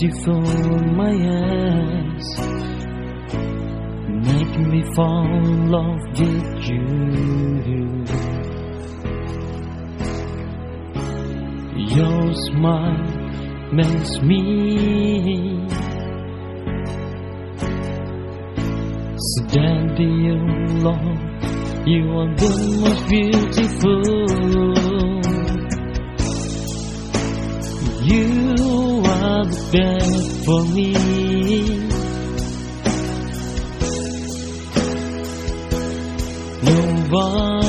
beautiful, my eyes, make me fall in love with you. Your smile makes me stand in your love. You are the most beautiful. You are the best for me. No one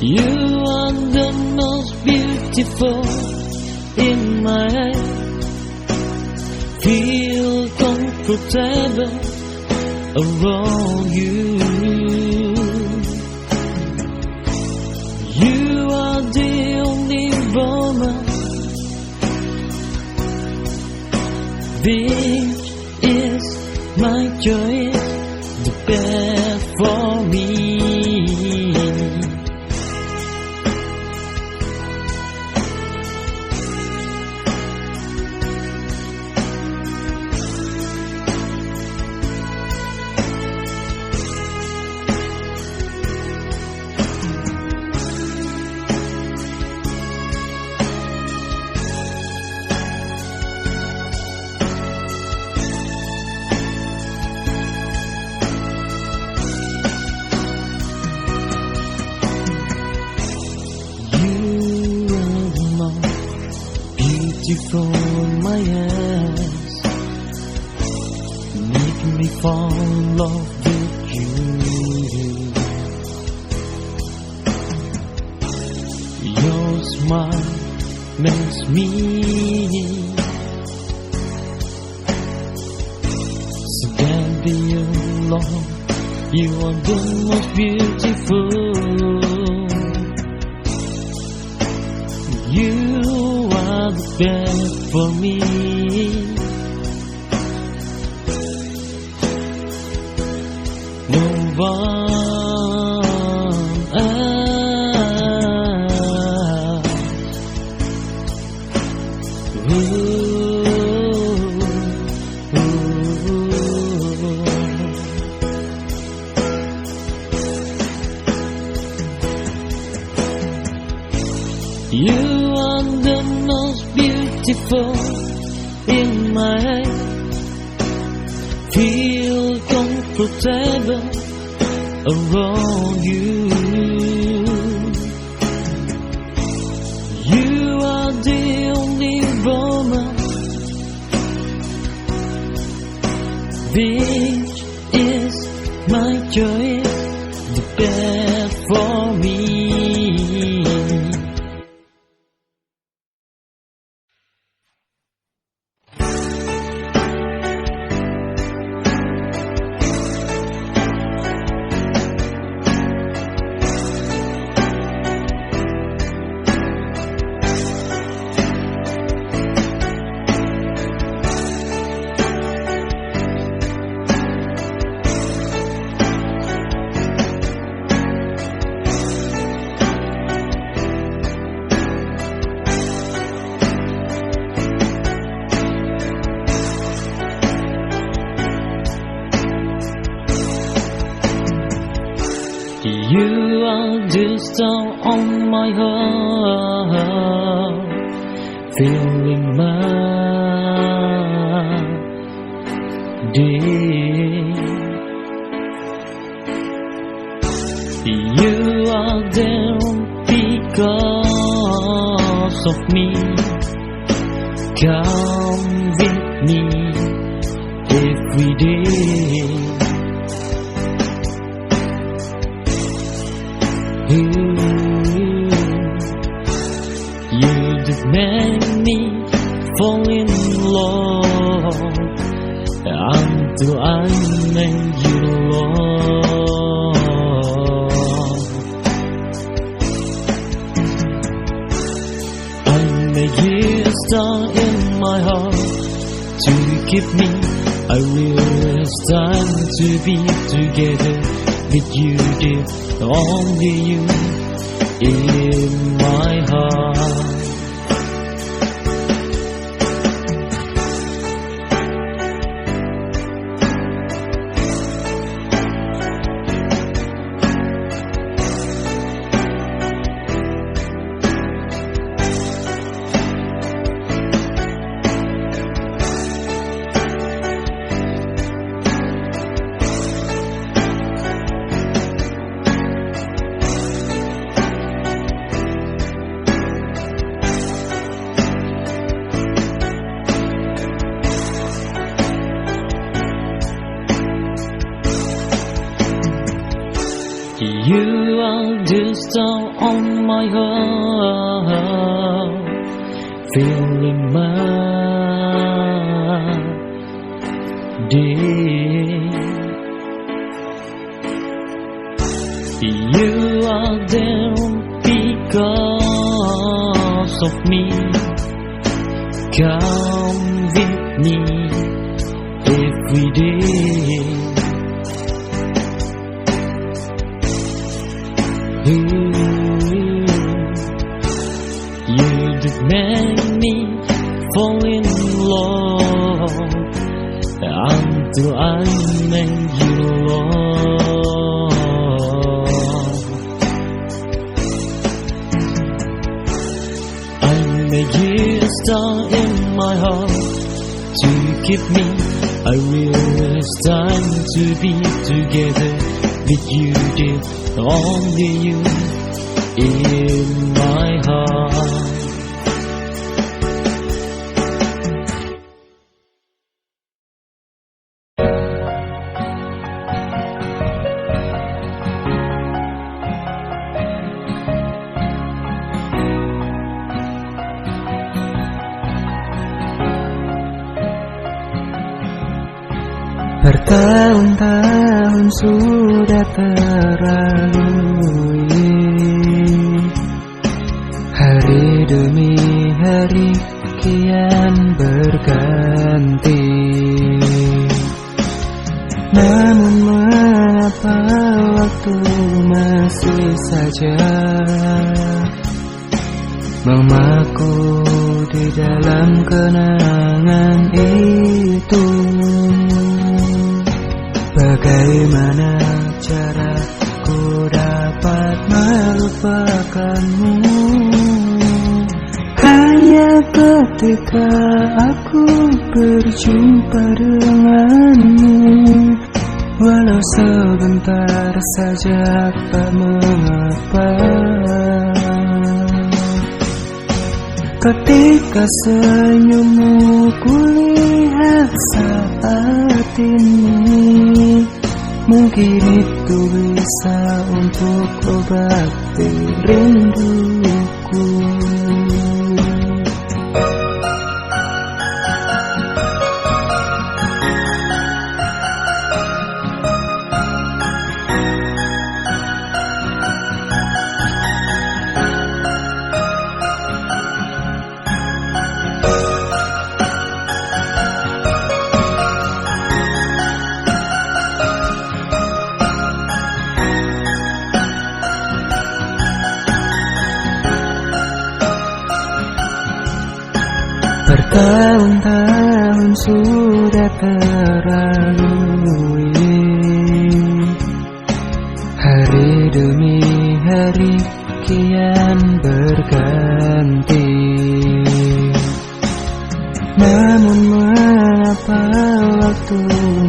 You are the most beautiful in my head. Feel comfortable around you. You are the only woman which is my choice, the best for me. Beautiful my eyes, make me fall in love with you. Your smile makes me stand in your love. You are the most beautiful. You are the best for me. No one You are the most beautiful in my head. Feel comfortable around you. You are the only woman which is my choice, the best for me. You are the star on my heart, filling my day. You are there because of me. Come with me every day. You just make me fall in love until I make you love. keep me. I realize it's time to be together with you, dear. Only you in my heart. You are the star on my heart, filling my day. You are there because of me. Come with me every day. You did make me fall in love until I made you love. I made you a star in my heart to keep me. I realize it's time to be together with you, dear. Only you in my heart. Bertahun-tahun sudah terlalui, hari demi hari kian berganti. Namun mengapa waktu masih saja memaku di dalam kenangan itu? Bagaimana caraku dapat melupakanmu? Hanya ketika aku berjumpa denganmu, walau sebentar saja tak mengapa. Ketika senyummu kulihat saat ini, mungkin itu bisa untuk obati rinduku. Bertahun-tahun sudah terlalui, hari demi hari kian berganti. Namun mengapa waktu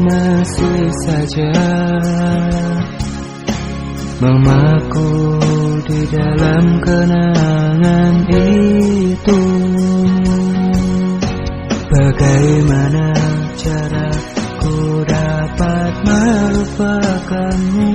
masih saja memaku di dalam kenangan itu? Bagaimana caraku dapat melupakanmu?